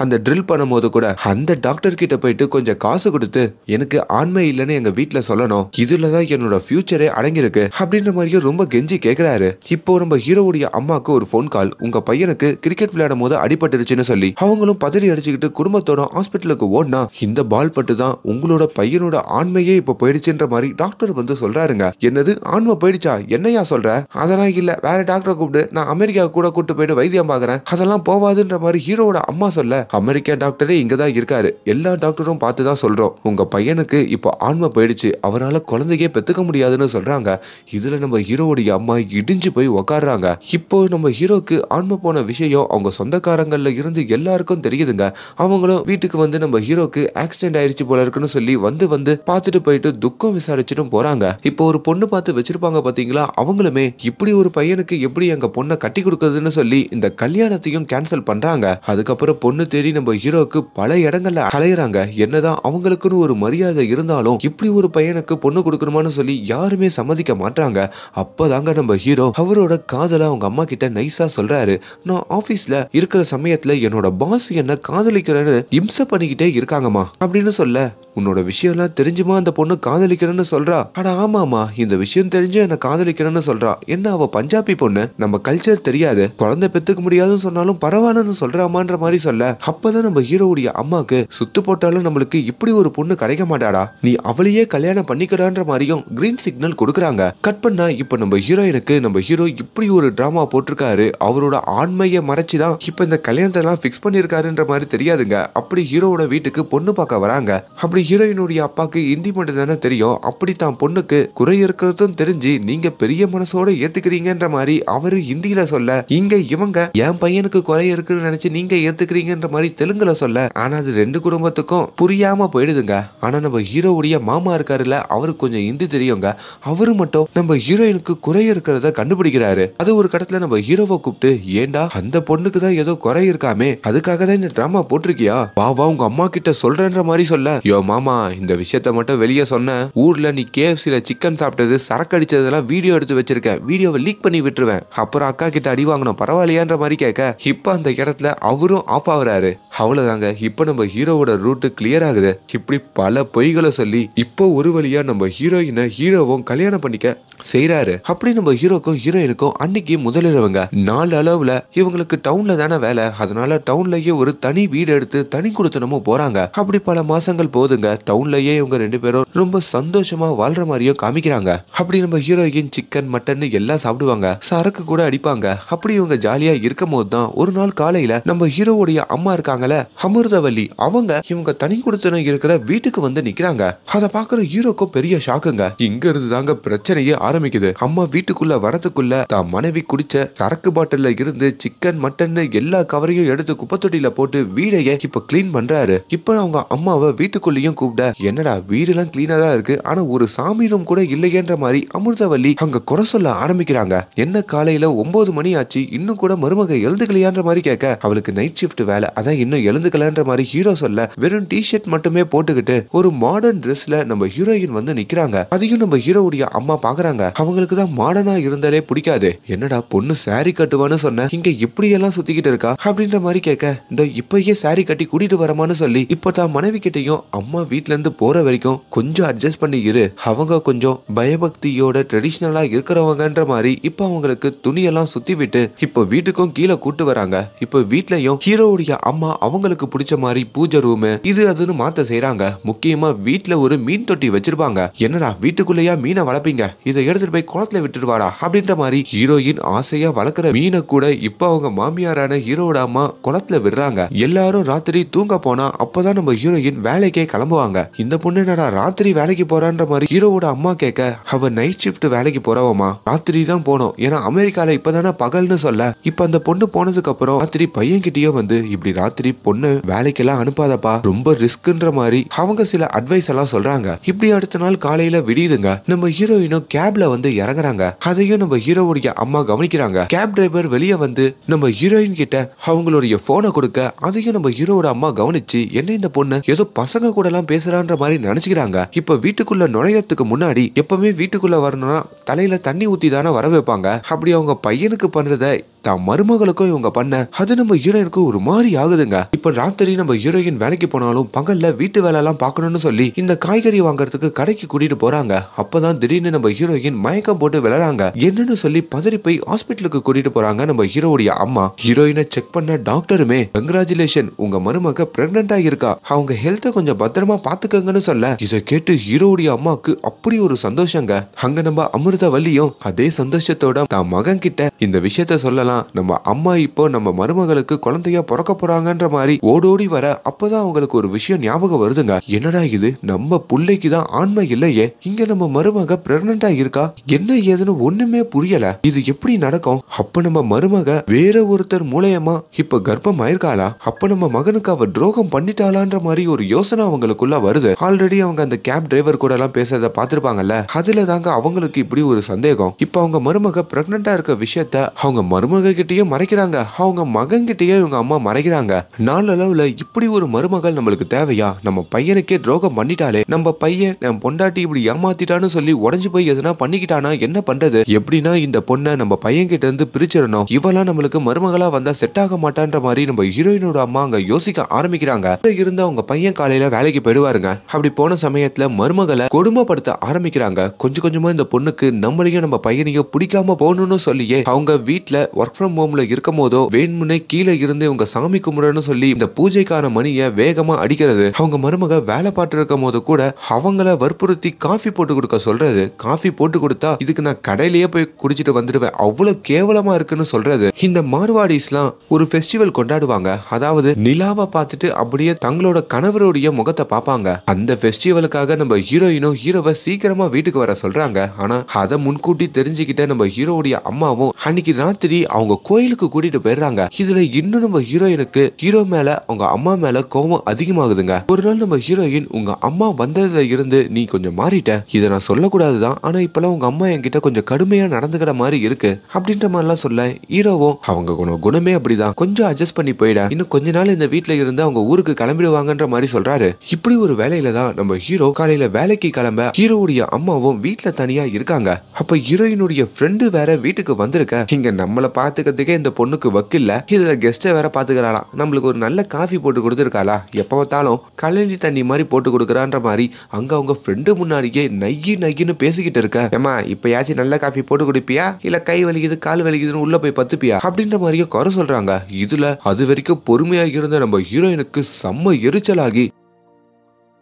அந்த ட்ரில் பண்ணும் போது கூட அந்த டாக்டர் கிட்ட போயிட்டு கொஞ்சம் காசு கொடுத்து எனக்கு ஆண்மை இல்லைன்னு எங்க வீட்டுல சொல்லணும், இதுலதான் என்னோட ஃபியூச்சரே அடங்கியிருக்கு அப்படின்ற மாதிரியும் ரொம்ப கெஞ்சி கேக்குறாரு. இப்போ நம்ம ஹீரோவுடைய அம்மாக்கு ஒரு போன் கால். உங்க பையனுக்கு கிரிக்கெட் விளையாடும் போது அடிபட்டுருச்சுன்னு சொல்லி அவங்களும் பதறி அடிச்சுக்கிட்டு குடும்பத்தோட ஹாஸ்பிட்டலுக்கு ஓடினா, இந்த பால் பட்டு தான் உங்களோட பையனோட ஆண்மையே இப்ப போயிடுச்சுன்ற மாதிரி டாக்டர் வந்து சொல்றாருங்க. என்னது ஆண்மை போயிடுச்சா, என்னையா சொல்ற, அதெல்லாம் இல்ல, வேற டாக்டரை கூப்பிட்டு நான் அமெரிக்கா கூட கூட்டு போயிட்டு வைத்தியம் பாக்குறேன், அதெல்லாம் போவாதுன்ற மாதிரி ஹீரோவோட அம்மா சொல்ல, அமெரிக்கா டாக்டரே இங்கதான் இருக்காரு, எல்லா டாக்டரும் பார்த்துதான் சொல்றோம், உங்க பையனுக்கு இப்போ ஆண்மை போயிடுச்சு, அவரால் குழந்தையே பெத்துக்க முடியாதுன்னு சொல்றாங்க. இதுல நம்ம ஹீரோவுடைய அம்மா இடிஞ்சு போய் உக்காடுறாங்க. இப்போ நம்ம ஹீரோக்கு ஆன்ம போன விஷயம் அவங்க சொந்தக்காரங்கள்ல இருந்து எல்லாருக்கும் தெரியுதுங்க. அவங்களும் வீட்டுக்கு வந்து நம்ம ஹீரோக்கு ஆக்சிடென்ட் ஆயிடுச்சு போல இருக்குன்னு சொல்லி வந்து பார்த்துட்டு போயிட்டு துக்கம் விசாரிச்சுட்டும் போறாங்க. இப்போ ஒரு பொண்ணு பார்த்து வச்சிருப்பாங்க பாத்தீங்களா, அவங்களுமே இப்படி ஒரு பையனுக்கு எப்படி எங்க பொண்ணை கட்டி கொடுக்குறதுன்னு சொல்லி இந்த கல்யாணத்தையும் கேன்சல் பண்றாங்க. அதுக்கப்புறம் பொண்ணு தேடி நம்ம ஹீரோக்கு பல இடங்கள்ல அலையிறாங்க. என்னதான் அவங்களுக்குன்னு ஒரு மரியாதை இருந்தாலும் இப்படி ஒரு பையனுக்கு பொண்ணு கொடுக்கணுமான்னு சொல்லி யாருமே சம்மதிக்க மாட்டாங்க. அப்பதாங்க நம்ம ஹீரோ அவரோட காதலை அவங்க அம்மா கிட்ட நைஸா சொல்றாரு. நான் ஆபீஸ்ல இருக்கிற சமயத்துல என்னோட பாஸ் என்ன காதலிக்கிறேன்னு இம்சை பண்ணிக்கிட்டே இருக்காங்கம்மா அப்படின்னு சொல்ல, உன்னோட விஷயம் எல்லாம் தெரிஞ்சுமா அந்த பொண்ணு காதலிக்கிறேன்னு சொல்றா, அட ஆமாமா இந்த விஷயம் தெரிஞ்சு என்ன காதலிக்கிறேன்னு சொல்றா, என்ன அவ பஞ்சாபி பொண்ணு, நம்ம கல்ச்சர் தெரியாது, குழந்தை பெத்துக்க முடியாதுன்னு சொன்னாலும் பரவாயில்லன்னு சொல்றாமான்ற மாதிரி சொல்ல, அப்பதான் நம்ம ஹீரோவுடைய அம்மாக்கு சுத்து போட்டாலும் நம்மளுக்கு இப்படி ஒரு பொண்ணு கிடைக்க மாட்டாடா, நீ அவளையே கல்யாணம் பண்ணிக்கிறான்ற மாதிரியும் கிரீன் சிக்னல் கொடுக்குறாங்க. கட் பண்ணா இப்ப நம்ம ஹீரோயினுக்கு நம்ம ஹீரோ இப்படி ஒரு டிராமா போட்டிருக்காரு, அவரோட ஆண்மையை மறைச்சுதான் இப்ப இந்த கல்யாணத்தை எல்லாம் பிக்ஸ் பண்ணிருக்காருன்ற மாதிரி தெரியாதுங்க. அப்படி ஹீரோவோட வீட்டுக்கு பொண்ணு பார்க்க வராங்க. அப்படி ஹீரோயினுடைய அப்பாக்கு ஹிந்தி மட்டும் தானே தெரியும். அப்படி தான் பொண்ணுக்கு குறை இருக்கிறதும் தெரிஞ்சு நீங்க பெரிய மனசோட ஏத்துக்கிறீங்கன்ற மாதிரி அவரு ஹிந்தியில சொல்ல, இங்க இவங்க என் பையனுக்கு குறை இருக்குன்னு நினைச்சு நீங்க ஏத்துக்கிறீங்கன்ற மாதிரி தெலுங்குல சொல்ல, ஆனா அது ரெண்டு குடும்பத்துக்கும் புரியாம போயிடுதுங்க. ஆனா நம்ம ஹீரோவுடைய மாமா இருக்காருல்ல, அவருக்கு கொஞ்சம் ஹிந்தி தெரியுங்க. அவரு மட்டும் நம்ம ஹீரோயினுக்கு குறை இருக்கிறத கண்டுபிடிக்கிறாரு. அது ஒரு கடத்துல நம்ம ஹீரோவை கூப்பிட்டு, ஏண்டா அந்த பொண்ணுக்கு தான் ஏதோ குறை இருக்காமே, அதுக்காக தான் இந்த டிராமா போட்டிருக்கியா, வா வா உங்க அம்மா கிட்ட சொல்றேன்ற மாதிரி சொல்ல, யோ மாமா இந்த விஷயத்த மட்டும் வெளியே சொன்ன ஊர்ல நீ KFCல சிக்கன் சாப்பிட்டது சரக்கு அடிச்சதெல்லாம் வீடியோ எடுத்து வச்சிருக்கேன், வீடியோவை லீக் பண்ணி விட்டுருவேன், அப்புறம் அக்கா கிட்ட அடி வாங்கணும் பரவாயில்லையான்ற மாதிரி கேட்க, இப்ப அந்த இடத்துல அவரும் ஆஃப் ஆகுறாரு. அவ்வளவுதாங்க, இப்ப நம்ம ஹீரோவோட ரூட் கிளியர் ஆகுது. இப்படி பல பொய்களை சொல்லி இப்போ ஒரு வழியா நம்ம ஹீரோயினை ஹீரோவும் கல்யாணம் பண்ணிக்க செய்யறாரு. அப்படி நம்ம ஹீரோக்கும் ஹீரோயினுக்கும் அன்னைக்கு முதலிரவங்க. நாலு அளவுல இவங்களுக்கு டவுன்ல தானே வேலை, அதனால டவுன்லயே ஒரு தனி வீடு எடுத்து தனி கொடுத்தனமும் போறாங்க. அப்படி பல மாசங்கள் போதுங்க. டவுன்லயே இவங்க ரெண்டு பேரும் ரொம்ப சந்தோஷமா வாழ்ற மாதிரியும் காமிக்கிறாங்க. அப்படி நம்ம ஹீரோயின் சிக்கன் மட்டன் எல்லாம் சாப்பிடுவாங்க, சரக்கு கூட அடிப்பாங்க. அப்படி இவங்க ஜாலியா இருக்கும் போதுதான் ஒரு நாள் காலையில நம்ம ஹீரோவுடைய அம்மா இருக்காங்கல்ல அமிர்தவல்லி, அவங்க இவங்க தனி கொடுத்தனம் இருக்கிற வீட்டுக்கு வந்து நிக்கிறாங்க. அதை பாக்குற ஹீரோக்கும் பெரிய ஷாக்குங்க. இங்க இருந்து தாங்க பிரச்சனையே ஆரம்பிக்குது. அம்மா வீட்டுக்குள்ள வரதுக்குள்ள தான் மனைவி குடிச்ச சரக்கு பாட்டில்ல இருந்து சிக்கன் மட்டன் எல்லா கவரையும் எடுத்து குப்பத்தொட்டியில போட்டு வீடையே இப்ப கிளீன் பண்றாரு. இப்ப அவங்க அம்மாவை வீட்டுக்குள்ளேயும் கூப்பிட, என்னடா வீடெல்லாம் கிளீனா தான் இருக்கு, ஆனா ஒரு சாமி ரூம் கூட இல்லையேன்ற மாதிரி அமிர்தவல்லி அங்க குறை சொல்ல ஆரம்பிக்கிறாங்க. என்ன காலையில 9 மணி ஆச்சு, இன்னும் கூட மருமக எழுந்துக்கலையான்ற மாதிரி கேட்க, அவளுக்கு நைட் ஷிஃப்ட் வேலை, அதான் இன்னும் எழுந்துக்கலன்ற மாதிரி ஹீரோ சொல்ல, வெறும் டிஷர்ட் மட்டுமே போட்டுக்கிட்டு ஒரு மாடர்ன் ட்ரெஸ்ல நம்ம ஹீரோயின் வந்து நிக்கிறாங்க. அதையும் நம்ம ஹீரோவுடைய அம்மா பாக்குறாங்க. அவங்களுக்கு தான் மாடர்னா இருந்தாலே பிடிக்காது. என்னடா பொண்ணு சாரி கட்டுவான்னு சொன்ன, இங்க இப்படி எல்லாம் சுத்திக்கிட்டு இருக்கா அப்படின்ற மாதிரி கேட்க, இந்த இப்பயே சாரி கட்டி கூட்டிட்டு வரமான்னு சொல்லி இப்ப தான் மனைவி கிட்டையும், அம்மா வீட்ல இருந்து போற வரைக்கும் கொஞ்சம் அட்ஜஸ்ட் பண்ணி இரு, அவங்க கொஞ்சம் பயபக்தியோட ட்ரெடிஷனலா இருக்கிறவங்கன்ற மாதிரி இப்ப அவங்களுக்கு துணியெல்லாம் சுத்தி விட்டு இப்ப வீட்டுக்கும் கீழே கூட்டு வராங்க. இப்ப வீட்லயும் ஹீரோவுடைய அம்மா அவங்களுக்கு பிடிச்ச மாதிரி பூஜை ரூம் இது அதுன்னு மாத்த செய்யறாங்க. முக்கியமா வீட்ல ஒரு மீன் தொட்டி வச்சிருப்பாங்க. என்னடா வீட்டுக்குள்ளேயா மீனை வளர்ப்பீங்க, இதை எடுத்துட்டு போய் குளத்துல விட்டுருவாடா அப்படின்ற மாதிரி ஹீரோயின் ஆசையா வளர்க்குற மீனை கூட இப்ப அவங்க மாமியாரான ஹீரோட அம்மா குளத்துல விடுறாங்க. எல்லாரும் ராத்திரி தூங்க போனா அப்பதான் நம்ம ஹீரோயின் வேலைக்கே கிளம்புவாங்க. இந்த பொண்ணு என்னடா ராத்திரி வேலைக்கு போறான்ற மாதிரி ஹீரோவோட அம்மா கேட்க, அவ நைட் ஷிஃப்ட் வேலைக்கு போறவமா, ராத்திரி தான் போனோம், ஏன்னா அமெரிக்கால இப்பதானே பகல்னு சொல்ல, இப்ப அந்த பொண்ணு போனதுக்கு அப்புறம் ராத்திரி பையன் கிட்டயோ வந்து இப்படி ராத்திரி பொண்ணு வேலைக்கெல்லாம் அனுப்பாதப்பா, ரொம்ப ரிஸ்க்ன்ற மாதிரி அவங்க சில அட்வைஸ் எல்லாம் சொல்றாங்க. இப்படி அடுத்த நாள் காலையில விடியுதுங்க. நம்ம ஹீரோயினும் கேப்ல வந்து இறங்குறாங்க. அதையும் நம்ம ஹீரோவுடைய அம்மா கவனிக்கிறாங்க. கேப் டிரைவர் வெளியே வந்து நம்ம ஹீரோயின் கிட்ட அவங்களுடைய போனை கொடுக்க, அதையும் நம்ம ஹீரோட அம்மா கவனிச்சு, என்ன இந்த பொண்ணு ஏதோ பசங்க கூட எல்லாம் பேசுறான்ற மாதிரி நினைச்சுக்கிறாங்க. இப்ப வீட்டுக்குள்ள நுழையறதுக்கு முன்னாடி எப்பவுமே வீட்டுக்குள்ள வரணும்னா தலையில தண்ணி ஊத்தி தானே வர வைப்பாங்க. அப்படி அவங்க பையனுக்கு பண்றத தான் மருமகளுக்கும் இவங்க பண்ண, அது நம்ம ஹீரோயினுக்கு ஒரு மாதிரி ஆகுதுங்க. இப்ப ராத்திரி நம்ம ஹீரோயின் வேலைக்கு போனாலும் பகல்ல வீட்டு வேலை எல்லாம் பார்க்கணும்னு சொல்லி இந்த காய்கறி வாங்குறதுக்கு கடைக்கு கூட்டிட்டு போறாங்க. அப்பதான் திடீர்னு நம்ம ஹீரோயின் மயக்கம் போட்டு விளையாடுறாங்க. என்னன்னு சொல்லி பதறி போய் ஹாஸ்பிட்டலுக்கு கூட்டிட்டு போறாங்க நம்ம ஹீரோவுடைய அம்மா. ஹீரோயினை செக் பண்ண டாக்டருமே, கங்க்ராச்சுலேஷன், உங்க மருமக பிரெக்னன்ட் ஆகியிருக்கா, அவங்க ஹெல்த்தை கொஞ்சம் பத்திரமா பாத்துக்கங்கன்னு சொல்ல, இதை கேட்டு ஹீரோவுடைய அம்மாக்கு அப்படி ஒரு சந்தோஷங்க. அங்க நம்ம அமிர்தவல்லியும் அதே சந்தோஷத்தோட தான் மகன் கிட்ட இந்த விஷயத்த சொல்லலாம், நம்ம அம்மா இப்போ நம்ம மருமகளுக்கு குழந்தையா பிறக்க போறாங்கன்ற மாதிரி ஓடோடி வர, அப்பதான் அவங்களுக்கு ஒரு விஷயம் ஞாபகம் வருதுங்க. என்னடா இது, நம்ம புள்ளைக்கு தான் ஆண்மை இல்லையே, இங்க நம்ம மருமக பிரெக்னன்டா இருக்கா, என்ன ஏதுன்னு ஒண்ணுமே புரியல, இது எப்படி நடக்கும், அப்ப நம்ம மருமக வேற ஒருத்தர் மூலயமா இப்ப கர்ப்பம் ஆயிருக்காளா, அப்ப நம்ம மகனுக்கு அவ துரோகம் பண்ணிட்டாளான்ற மாதிரி ஒரு யோசனை அவங்களுக்குள்ள வருது. ஆல்ரெடி அவங்க அந்த கேப் டிரைவர் கூட எல்லாம் பேசுறத பாத்துருப்பாங்கல்ல, அதுல தாங்க அவங்களுக்கு இப்படி ஒரு சந்தேகம். இப்ப அவங்க மருமக பிரெக்னன்டா இருக்க விஷயத்த அவங்க மருமக கிட்டயும் மறைக்கிறாங்க, அவங்க மகன் கிட்டயும் இவங்க அம்மா மறைக்கிறாங்க. நாளளவுல இப்படி ஒரு மருமகள் நம்மளுக்கு தேவையா, நம்ம பையனுக்கே துரோகம் பண்ணிட்டாலே, நம்ம பையன் நம்ம பொண்டாட்டி இப்படி ஏமாத்திட்டான்னு சொல்லி உடஞ்சு போய் எதுனா பண்ணிக்கிட்டானா என்ன பண்றது, எப்படின்னா இந்த பொண்ணை நம்ம பையன் கிட்ட இருந்து பிரிச்சிடணும், இவெல்லாம் நம்மளுக்கு மருமகளா வந்தா செட் ஆக மாட்டான்ற மாதிரி நம்ம ஹீரோயினோட அம்மா அங்க யோசிக்க ஆரம்பிக்கிறாங்க. இருந்து அவங்க பையன் காலையில வேலைக்கு போயிடுவாருங்க. அப்படி போன சமயத்துல மருமகளை கொடுமைப்படுத்த ஆரம்பிக்கிறாங்க. கொஞ்சம் கொஞ்சமா இந்த பொண்ணுக்கு நம்மளையும் நம்ம பையனையும் பிடிக்காம போகணும்னு சொல்லியே அவங்க வீட்டுல ஒர்க் ஃப்ரம் ஹோம்ல இருக்கும் போதோ வேண்முனே கீழே இருந்து இவங்க சாமி கும்பிடன்னு சொல்லி இந்த பூஜைக்கான மணியை வேகமா அடிக்கிறது. அவங்க மருமக வேலை பார்த்து இருக்கும் போது கூட அவங்கள வற்புறுத்தி காஃபி போட்டு கொடுக்க சொல்றது. காஃபி போட்டு கொடுத்தா இதுக்கு நான் கடையிலேயே போய் குடிச்சிட்டு வந்துடுவேன், அவ்வளவு கேவலமா இருக்குன்னு சொல்றது. இந்த மார்வாடிஸ்லாம் ஒரு ஃபெஸ்டிவல் கொண்டாடுவாங்க. அதாவது நிலாவை பார்த்துட்டு அப்படியே தங்களோட கணவருடைய முகத்தை பார்ப்பாங்க. அந்த ஃபெஸ்டிவலுக்காக நம்ம ஹீரோயினும் ஹீரோவை சீக்கிரமா வீட்டுக்கு வர சொல்றாங்க. ஆனா அதை முன்கூட்டி தெரிஞ்சுக்கிட்ட நம்ம ஹீரோவுடைய அம்மாவும் அன்னைக்கு ராத்திரி அவங்க கோயிலுக்கு கூட்டிட்டு போயிடுறாங்க. இதுல இன்னும் நம்ம ஹீரோயினுக்கு ஹீரோ மேல அவங்க அம்மா மேல கோபம் அதிகமாகுதுங்க. ஒரு நாள் நம்ம ஹீரோயின், உங்க அம்மா வந்ததுல இருந்து நீ கொஞ்சம் மாறிட்ட, இதை நான் சொல்லக்கூடாதுதான், ஆனா இப்பெல்லாம் உங்க அம்மா என்கிட்ட கொஞ்சம் கடுமையா நடந்துக்கிற மாதிரி இருக்கு அப்படின்ற மாதிரிலாம் சொல்ல, ஹீரோவும் அவங்க குணமே அப்படிதான், கொஞ்சம் அட்ஜஸ்ட் பண்ணி போயிட, இன்னும் கொஞ்ச நாள் இந்த வீட்டுல இருந்து அவங்க ஊருக்கு கிளம்பிடுவாங்கன்ற மாதிரி சொல்றாரு. இப்படி ஒரு வேலையில தான் நம்ம ஹீரோ காலையில வேலைக்கு கிளம்ப, ஹீரோவுடைய அம்மாவும் வீட்டுல தனியா இருக்காங்க. அப்ப ஹீரோயினுடைய ஃப்ரெண்டு வேற வீட்டுக்கு வந்திருக்க, இங்க நம்மள பாத்துக்கிறதுக்கே இந்த பொண்ணுக்கு வக்கில்ல, இதுல கெஸ்ட வேற பாத்துக்கிறாளாம், நம்மளுக்கு ஒரு நல்ல காஃபி போட்டு கொடுத்துருக்காளா, எப்ப பார்த்தாலும் கழனி தண்ணி மாதிரி போட்டு கொடுக்குறான்ற மாதிரி அங்க அவங்க ஃப்ரெண்டு முன்னாடியே நையின்னு பேசிக்கிட்டு இருக்க, ஏமா இப்பயாச்சும் நல்ல காஃபி போட்டு குடிப்பியா, இல்ல கை வலிக்குது கால் வலிக்குதுன்னு உள்ள போய் பத்துப்பியா அப்படின்ற மாதிரியே குறை சொல்றாங்க. இதுல அது வரைக்கும் பொறுமையா இருந்த நம்ம ஹீரோயினுக்கு செம்ம எரிச்சலாகி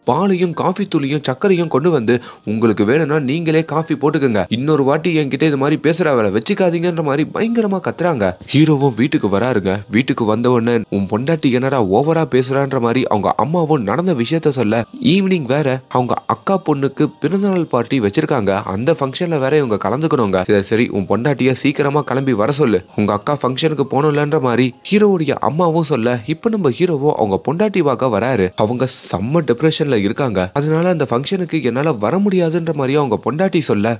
பாலையும் காஃபி தூளையும் சர்க்கரையும் கொண்டு வந்து உங்களுக்கு வேணும்னா நீங்களே காஃபி போட்டுக்கங்க, இன்னொரு வாட்டி என்கிட்ட இது மாதிரி பேசுற வேலை வச்சுக்காதீங்கன்ற மாதிரி பயங்கரமா கத்துறாங்க. ஹீரோவும் வீட்டுக்கு வராருங்க. வீட்டுக்கு வந்த உடனே உன் பொண்டாட்டி என்னடா ஓவரா பேசுறான்ற மாதிரி அவங்க அம்மாவும் நடந்த விஷயத்த சொல்ல, ஈவினிங் வேற அவங்க அக்கா பொண்ணுக்கு பிறந்தநாள் பார்ட்டி வச்சிருக்காங்க. அந்த ஃபங்க்ஷன்ல வேற இவங்க கலந்துக்கணுங்க. சரி உன் பொண்டாட்டிய சீக்கிரமா கிளம்பி வர சொல்லு, உங்க அக்கா ஃபங்க்ஷனுக்கு போகணும்லன்ற மாதிரி ஹீரோவுடைய அம்மாவும் சொல்ல, இப்ப நம்ம ஹீரோவும் அவங்க பொண்டாட்டி பார்க்க வராரு. அவங்க செம்ம டிப்ரெஷன்ல இருக்காங்க. அதனால அந்த ஃபங்க்ஷனுக்கு என்னால வர முடியாதுன்ற மாதிரி அவங்க பொண்டாட்டி சொல்ல,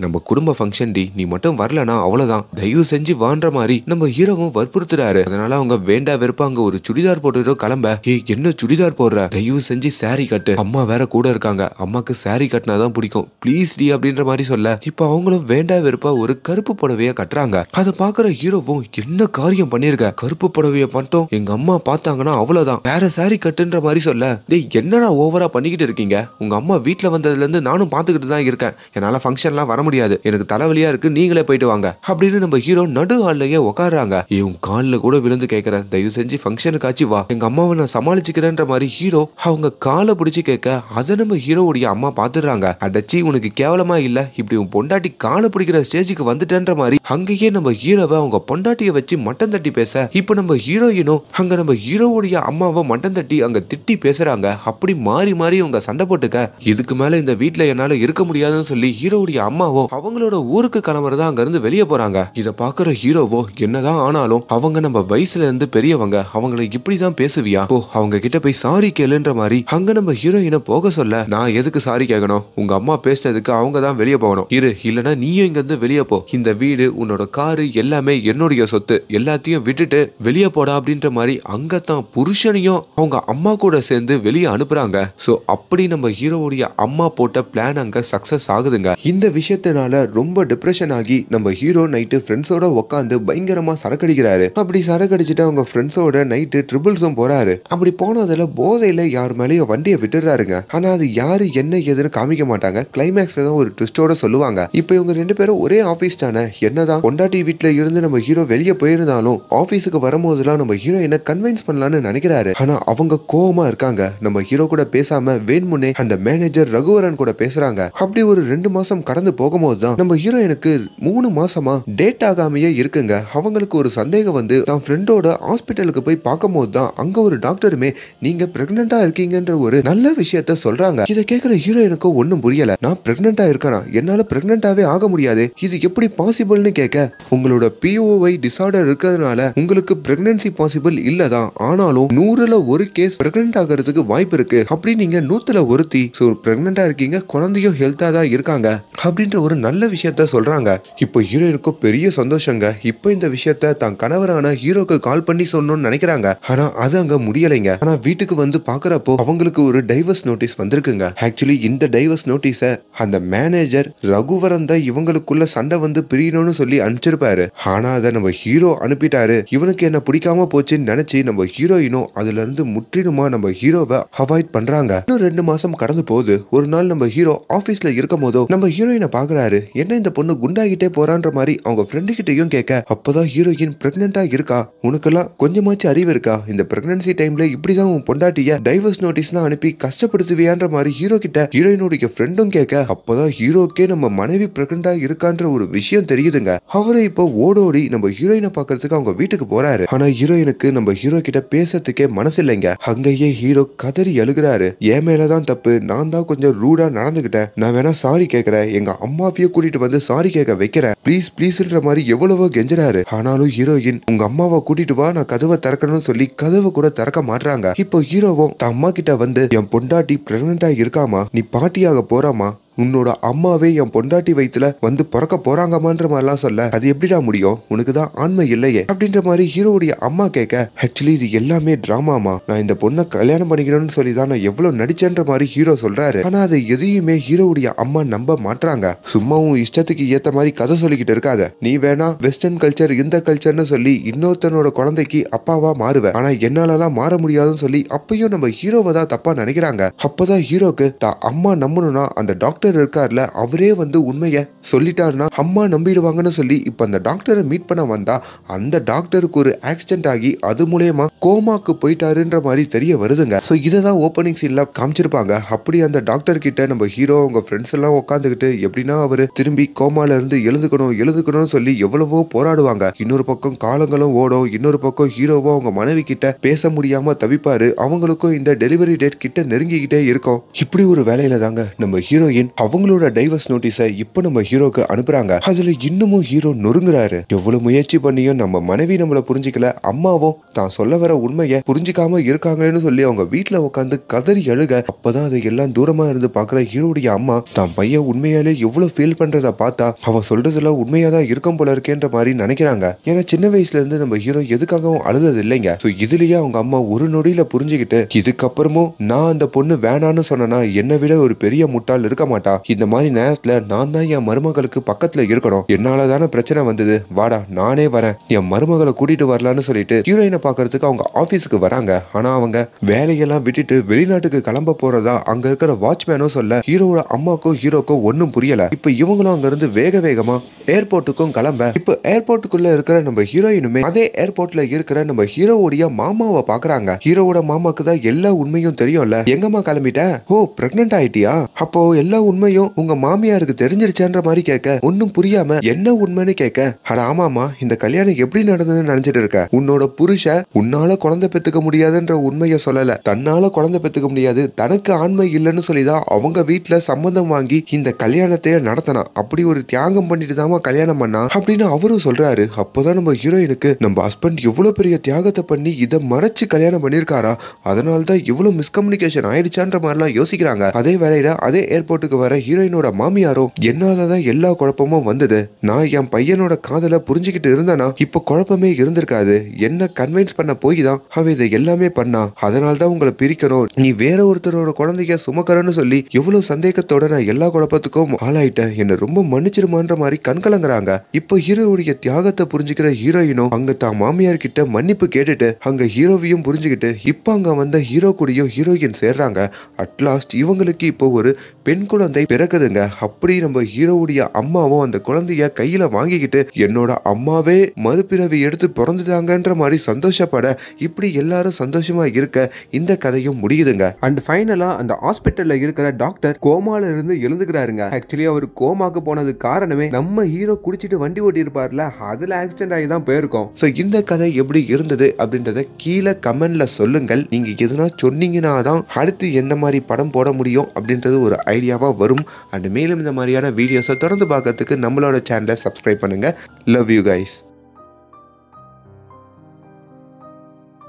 நம்ம குடும்ப ஃபங்க்ஷன் டி, நீ மட்டும் வரலனா அவ்வளவுதான், தயவு செஞ்சு வான்ற மாதிரி நம்ம ஹீரோவும் வற்புறுத்துறாரு. அதனால அவங்க வேண்டா வெறுப்பா அங்க ஒரு சுடிதார் போட்டுட்டு கிளம்ப, என்ன சுடிதார் போடுற, தயவு செஞ்சு சாரி கட்டு, அம்மா வேற கூட இருக்காங்க, அம்மாக்கு சாரி கட்டினாதான் பிடிக்கும், ப்ளீஸ் டி அப்படின்ற மாதிரி சொல்ல, இப்ப அவங்களும் வேண்டா வெறுப்பா ஒரு கருப்பு புடவைய கட்டுறாங்க. அதை பாக்குற ஹீரோவும் என்ன காரியம் பண்ணிருக்க, கருப்பு புடவைய மட்டும் எங்க அம்மா பார்த்தாங்கன்னா அவ்வளவுதான், வேற சாரி கட்டுன்ற மாதிரி சொல்ல, டேய் என்னடா ஓவரா பண்ணிக்கிட்டு இருக்கீங்க, உங்க அம்மா வீட்டுல வந்ததுல இருந்து நானும் பாத்துக்கிட்டு தான் இருக்கேன், என்னால ஃபங்க்ஷன்லாம் வர முடியாது, எனக்கு தலைவலியா இருக்கு, நீங்களே போயிட்டு வாங்க அப்படின்னு நம்ம ஹீரோ நடு ஹால்லயே உட்காடுறாங்க. உன் கால்ல கூட விழுந்து கேட்கிறேன், தயவு செஞ்சு ஃபங்க்ஷனுக்கு ஆச்சு வா, எங்க அம்மாவை நான் சமாளிச்சுக்கிறேன்ற மாதிரி ஹீரோ அவங்க காலை பிடிச்சு கேட்க, அதை நம்ம ஹீரோவுடைய அம்மா பாத்துடுறாங்க. அடச்சி உனக்கு கேவலமா இல்ல, இப்படி உன் பொண்டாட்டி காலை பிடிக்கிற ஸ்டேஜுக்கு வந்துட்டேன்ற மாதிரி அங்கேயே நம்ம ஹீரோவை அவங்க பொண்டாட்டிய வச்சு மட்டம் தட்டி பேச, இப்ப நம்ம ஹீரோயினும் அங்க நம்ம ஹீரோவுடைய அம்மாவை மட்டம் தட்டி அங்க திட்டி பேசுறாங்க. அப்படி மாறி மாறி அவங்க சண்டை போட்டுக்க, இதுக்கு மேல இந்த வீட்டுல என்னால இருக்க முடியாதுன்னு சொல்லி ஹீரோவுடைய அம்மாவோ அவங்களோட ஊருக்கு கிளம்புறதா அங்க இருந்து வெளியே போறாங்க. இத பாக்குற ஹீரோவோ என்னதான் ஆனாலும் அவங்க நம்ம வயசுல இருந்து பெரியவங்க, அவங்களை இப்படிதான் பேசுவியா, அவங்க கிட்ட போய் சாரி கேளுன்ற மாதிரி அங்க நம்ம ஹீரோயினை போக சொல்ல, நான் எதுக்கு சாரி கேட்கணும், உங்க அம்மா பேசினதுக்கு அவங்க தான் வெளியே போகணும், இல்லனா நீயும் இங்க இருந்து வெளியே போ, இந்த வீடு உன்னோட காரு எல்லாமே என்னுடைய சொத்து, எல்லாத்தையும் விட்டுட்டு வெளியே போடா அப்படின்ற மாதிரி அங்கத்தான் புருஷனையும் அவங்க அம்மா கூட சேர்ந்து வெளியே அனுப்புறாங்க. சோ அப்படி நம்ம ஹீரோவுடைய அம்மா போட்ட பிளான் அங்க சக்சஸ் ஆகுதுங்க. இந்த விஷயத்தினால ரொம்ப டிப்ரெஷன் ஆகி நம்ம ஹீரோ நைட்டு ஃப்ரெண்ட்ஸோட உட்காந்து பயங்கரமா சரக்கடிக்கிறாரு. அப்படி சரக்கடிச்சுட்டு அவங்க ஃப்ரெண்ட்ஸோட நைட்டு ட்ரிபிள்ஸும் போறாரு. அப்படி போனதுல போதையில யார் மேலேயும் வண்டியை விட்டுறாருங்க. ஆனா அது யாரு என்ன ஏதுன்னு காமிக்க மாட்டாங்க. கிளைமேக்ஸ்ல தான் ஒரு ட்விஸ்டோட சொல்லுவாங்க. இப்போ இவங்க ரெண்டு பேரும் ஒரே ஆபீஸ் தானே, என்னதான் பொண்டாட்டி வீட்டுல இருந்து நம்ம ஹீரோ வெளியே போயிருந்தாலும் ஆபீஸுக்கு வரும்போதுலாம் நம்ம ஹீரோயினை கன்வின்ஸ் பண்ணலாம்னு நினைக்கிறாரு. ஆனா அவங்க கோவமா இருக்காங்க. நம்ம ஹீரோ கூட பேசாம வேணுமுன்னே அந்த மேனேஜர் ரகுவரன் கூட பேசுறாங்க. அப்படி ஒரு 2 மாசம் கடந்து போகும்போது தான் நம்ம ஹீரோயினுக்கு 3 மாசமா டேட் ஆகாமையே இருக்குங்க. அவங்களுக்கு ஒரு சந்தேகம் வந்து தான் ஃப்ரெண்டோட ஹாஸ்பிட்டலுக்கு போய் பார்க்கும் போது தான் அங்க ஒரு டாக்டருமே நீங்க பிரெக்னெண்டா இருக்கீங்கன்ற ஒரு நல்ல விஷயத்த சொல்றாங்க. இதை கேட்கிற ஹீரோயினுக்கு ஒன்னும் புரியல. நான் பிரெக்னெண்டா இருக்கேனா, என்னால பிரெக்னெண்டாவே ஆக முடியாது, இது எப்படி பாசிபிள்னு கேட்க, உங்களோட POI டிசார்டர் இருக்கிறதுனால உங்களுக்கு பிரெக்னன்சி பாசிபிள் இல்லதான், ஆனாலும் 100ல 1 கேஸ் பிரெக்னென்ட் ஆகிறதுக்கு வாய்ப்பு இருக்கு, அப்படி நீங்க 100ல 1 சோ பிரெக்னெண்டா இருக்கீங்க, குழந்தையும் ஹெல்த்தா தான் இருக்காங்க அப்படின்ற ஒரு நல்ல விஷயத்த சொல்றாங்க. இப்போ ஹீரோயினுக்கும் பெரிய சந்தோஷங்க. இப்போ இந்த விஷயத்த தான் கணவரான ஹீரோக்கு கால் பண்ணி சொல்லணும்னு நினைக்கிறாங்க. ஆனா அது அங்க முடியலைங்க. ஆனா வீட்டுக்கு வந்து பாக்குறப்போ அவங்களுக்கு ஒரு டைவர்ஸ் நோட்டீஸ் வந்திருக்குங்க. ஆக்சுவலி இந்த டைவர்ஸ் நோட்டீஸ அந்த மேனேஜர் ரகுவரன் தான் இவங்களுக்குள்ள சண்டை வந்து பிரியணும்னு சொல்லி அனுப்பிச்சிருப்பாரு. ஆனா அதை நம்ம ஹீரோ அனுப்பிட்டாரு. இவனுக்கு என்ன பிடிக்காம போச்சுன்னு நினைச்சு நம்ம ஹீரோயினும் அதுல இருந்து முற்றிலுமா நம்ம ஹீரோவை அவாய்ட் பண்றாங்க. இன்னும் 2 மாசம் கடந்து போகுது. ஒரு நாள் நம்ம ஹீரோ ஆபீஸ்ல இருக்கும் போதோ நம்ம ஹீரோயினை பாக்குறாரு. என்ன இந்த பொண்ணு குண்டாகிட்டே போறான்ற மாதிரி அவங்க ஃப்ரெண்டு கிட்டையும் கேட்க, அப்பதான் ஹீரோயின் பிரெக்னெண்டா இருக்கா, உனக்கெல்லாம் கொஞ்சமாச்சு அறிவு இருக்கா, இந்த பிரெக்னன்சி டைம்ல இப்படிதான் உன் பொண்டாட்டிய டைவர்ஸ் நோட்டீஸ்லாம் அனுப்பி கஷ்டப்படுத்துவியான்ற மாதிரி ஹீரோ கிட்ட ஹீரோயினுடைய ஃப்ரெண்டும் கேட்க, அப்பதான் ஹீரோக்கே நம்ம மனைவி பிரெக்னெண்டா இருக்கான்ற ஒரு விஷயம் தெரியுதுங்க. அவரு இப்போ ஓடோடி நம்ம ஹீரோயினை பாக்குறதுக்கு அவங்க வீட்டுக்கு போறாரு. ஆனா ஹீரோயினுக்கு நம்ம ஹீரோ கிட்ட பேசுறதுக்கே மனசு இல்லைங்க. அங்கேயே ஹீரோ கதறி அழுகிறாரு. என் மேலதான் தப்பு, நான் தான் கொஞ்சம் ரூடா நடந்துகிட்டேன், நான் வேணா சாரி கேட்கிறேன், எங்க அம்மாவையே கூட்டிட்டு வந்து சாரி கேட்க வைக்கிறேன், ப்ளீஸ் ப்ளீஸ்ன்ற மாதிரி எவ்வளவோ கெஞ்சுறாரு. ஆனாலும் ஹீரோயின் உங்க அம்மாவை கூட்டிட்டு வா, நான் கதவை திறக்கணும்னு சொல்லி கதவை கூட திறக்க மாட்டாங்க. இப்போ ஹீரோவும் தன் அம்மா கிட்ட வந்து, என் பொண்டாட்டி பிரெக்னெண்டா இருக்காமா, நீ பாட்டியாக போறாமா, உன்னோட அம்மாவே என் பொண்டாட்டி வயித்துல வந்து பிறக்க போறாங்கமான்ற மாதிரிலாம் சொல்ல, அது எப்படிடா முடியும், உனக்கு தான் ஆண்மை இல்லையே அப்படின்ற மாதிரி ஹீரோவுடைய அம்மா கேட்க, ஆக்சுவலி இது எல்லாமே டிராமாமா, நான் இந்த பொண்ணை கல்யாணம் பண்ணிக்கணும்னு சொல்லி தான் நான் எவ்வளவு நடிச்சேன்ற மாதிரி ஹீரோ சொல்றாரு. ஆனா அதை எதையுமே ஹீரோவுடைய அம்மா நம்ப மாட்டாங்க. சும்மாவும் இஷ்டத்துக்கு ஏத்த மாதிரி கதை சொல்லிக்கிட்டு இருக்காத, நீ வேணா வெஸ்டர்ன் கல்ச்சர் இந்த கல்ச்சர்னு சொல்லி இன்னொருத்தனோட குழந்தைக்கு அப்பாவா மாறுவ, ஆனா என்னாலலாம் மாற முடியாதுன்னு சொல்லி அப்பயும் நம்ம ஹீரோவை தான் தப்பா நினைக்கிறாங்க. அப்பதான் ஹீரோக்கு தான் அம்மா நம்பணும்னா அந்த டாக்டர் டாக்டர் இருக்கார்ல அவரே வந்து உண்மையை சொல்லிட்டாருன்னா அம்மா நம்பிடுவாங்கன்னு சொல்லி இப்ப அந்த டாக்டரை மீட் பண்ண வந்தா அந்த டாக்டருக்கு ஒரு ஆக்சிடென்ட் ஆகி அது மூலயமா கோமாக்கு போயிட்டாருன்ற மாதிரி தெரிய வருதுங்க. ஸோ இதை தான் ஓப்பனிங் சீன்ல காமிச்சிருப்பாங்க. அப்படி அந்த டாக்டர் கிட்ட நம்ம ஹீரோ அவங்க ஃப்ரெண்ட்ஸ் எல்லாம் உட்காந்துக்கிட்டு எப்படின்னா அவரு திரும்பி கோமால இருந்து எழுதுக்கணும்னு சொல்லி எவ்வளவோ போராடுவாங்க. இன்னொரு பக்கம் காலங்களும் ஓடும். இன்னொரு பக்கம் ஹீரோவோ அவங்க மனைவி கிட்ட பேச முடியாம தவிப்பாரு. அவங்களுக்கும் இந்த டெலிவரி டேட் கிட்ட நெருங்கிக்கிட்டே இருக்கும். இப்படி ஒரு வேலையில தாங்க நம்ம ஹீரோயின் அவங்களோட டைவர்ஸ் நோட்டீஸை இப்ப நம்ம ஹீரோக்கு அனுப்புறாங்க. அதுல இன்னமும் ஹீரோ நொறுங்குறாரு. எவ்வளவு முயற்சி பண்ணியும் நம்ம மனைவி நம்மள புரிஞ்சுக்கல, அம்மாவும் தான் சொல்ல வர உண்மையை புரிஞ்சுக்காம இருக்காங்கன்னு சொல்லி அவங்க வீட்டுல உட்காந்து கதறி அழுக. அப்பதான் அதை எல்லாம் தூரமா இருந்து பாக்குற ஹீரோடைய அம்மா தான் பையன் உண்மையாலே எவ்வளவு ஃபீல் பண்றத பார்த்தா அவன் சொல்றதுல உண்மையாதான் இருக்கும் போல இருக்கேன்ற மாதிரி நினைக்கிறாங்க. ஏன்னா சின்ன வயசுல இருந்து நம்ம ஹீரோ எதுக்காகவும் அழுதது இல்லைங்க. சோ இதுலயே அவங்க அம்மா ஒரு நொடியில புரிஞ்சுக்கிட்டு இதுக்கப்புறமும் நான் அந்த பொண்ணு வேணான்னு சொன்னா என்னை விட ஒரு பெரிய முட்டாள் இருக்க மாட்டா. இந்த மாதிரி நேரத்துல நான் தான் என் மருமகளுக்கு பக்கத்துல இருக்கணும். என்னாலதான பிரச்சனை வந்தது, வாடா நானே வரேன், என் மருமகளை கூட்டிட்டு வரலான்னு சொல்லிட்டு ஹீரோயினை பாக்குறதுக்கு அவங்க ஆபீஸுக்கு வராங்க. ஆனா அவங்க வேலையெல்லாம் விட்டுட்டு வெளிநாட்டுக்கு கிளம்ப போறதா அங்க இருக்கிற வாட்ச்மேனும் சொல்ல ஹீரோவோட அம்மாக்கும் ஹீரோக்கும் ஒன்னும் புரியல. இப்ப இவங்களும் அங்க இருந்து வேகமா ஏர்போர்ட்டுக்கும் கிளம்ப இப்ப ஏர்போர்ட்டுக்குள்ள இருக்கிற நம்ம ஹீரோயினுமே அதே ஏர்போர்ட்ல இருக்கிற நம்ம ஹீரோவுடைய மாமாவை பாக்குறாங்க. ஹீரோவோட மாமாக்கு தான் எல்லா உண்மையும் தெரியும்ல. எங்கம்மா கிளம்பிட்ட? ஓ பிரெக்னன்ட் ஆயிட்டியா? அப்போ எல்லா உண்மையும் உங்க மாமியாருக்கு தெரிஞ்சிருச்சேன்ற மாதிரி கேட்க ஒன்னும் புரியாம என்ன உண்மைன்னு கேட்க, அட ஆமாமா இந்த கல்யாணம் எப்படி நடந்ததுன்னு நினைச்சிட்டு இருக்க. உன்னோட புருஷ உன்னால குழந்தை பெத்துக்க முடியாதுன்ற உண்மையை சொல்லல, தன்னால குழந்தை பெத்துக்க முடியாது, தனக்கு ஆண்மை இல்லைன்னு சொல்லிதான் அவங்க வீட்டுல சம்மந்தம் வாங்கி இந்த கல்யாணத்தையே நடத்தினா. அப்படி ஒரு தியாகம் பண்ணிட்டு தான் கல்யாணம் பண்ணா அப்படின்னு அவரும் சொல்றாரு. அப்போதான் நம்ம ஹீரோயினுக்கு நம்ம ஹஸ்பண்ட் எவ்வளவு பெரிய தியாகத்தை பண்ணி இதை மறைச்சு கல்யாணம் பண்ணிருக்காரா, அதனால்தான் இவ்வளவு மிஸ்கம்யூனிகேஷன் ஆயிடுச்சான்ற மாதிரிலாம் யோசிக்கிறாங்க. அதே வேளையில அதே ஏர்போர்ட்டுக்கு வர ஹீரோயினோட மாமியாரோ என்னாலதான் எல்லா குழப்பமும் வந்தது, நான் என் பையனோட காதலை புரிஞ்சுக்கிட்டு இருந்தேனா இப்ப குழப்பமே இருந்திருக்காது, என்ன கன்வின்ஸ் பண்ண போய் தான் அவ இதை எல்லாமே பண்ணா, அதனால்தான் உங்களை பிரிக்கணும், நீ வேற ஒருத்தரோட குழந்தைய சுமக்கறன்னு சொல்லி எவ்வளவு சந்தேகத்தோட நான் எல்லா குழப்பத்துக்கும் ஆளாயிட்டேன், என்ன ரொம்ப மன்னிச்சிருமான்ற மாதிரி கண்கலங்குறாங்க. இப்போ ஹீரோவுடைய தியாகத்தை புரிஞ்சுக்கிற ஹீரோயினும் அங்க தான் மாமியார் கிட்ட மன்னிப்பு கேட்டுட்டு அங்க ஹீரோவையும் புரிஞ்சுக்கிட்டு இப்ப அங்க வந்த ஹீரோ கூடயும் ஹீரோயின் சேர்றாங்க. அட்லாஸ்ட் இவங்களுக்கு இப்போ ஒரு பெண் குழந்தை பிறக்குதுங்க. அப்படி நம்ம ஹீரோவுடைய அம்மாவும் அந்த குழந்தைய கையில வாங்கிக்கிட்டு என்னோட அம்மாவே மறுபிறவி எடுத்து பிறந்துட்டாங்கன்ற மாதிரி சந்தோஷப்பட இப்படி எல்லாரும் சந்தோஷமா இருக்க இந்த கதையும் முடியுதுங்க. அண்ட் ஃபைனலா அந்த ஹாஸ்பிட்டல்ல இருக்கிற டாக்டர் கோமால இருந்து எழுந்துக்கிறாருங்க. ஆக்சுவலி அவர் கோமாக்கு போனது காரணமே நம்ம ஹீரோ குடிச்சிட்டு வண்டி ஓட்டி இருப்பார்ல, அதுல ஆக்சிடென்ட் ஆகி தான் போயிருக்கோம். சோ இந்த கதை எப்படி இருந்தது அப்படின்றத கீழே கமெண்ட்ல சொல்லுங்கள். நீங்க எதுனா சொன்னீங்கன்னா தான் அடுத்து எந்த மாதிரி படம் போட முடியும் அப்படின்றது ஒரு ஐடியாவா வரும். அண்ட் மேலும் இந்த மாதிரியான வீடியோஸை தொடர்ந்து பார்க்கறதுக்கு நம்மளோட சேனலை சப்ஸ்கிரைப் பண்ணுங்க. Love you guys.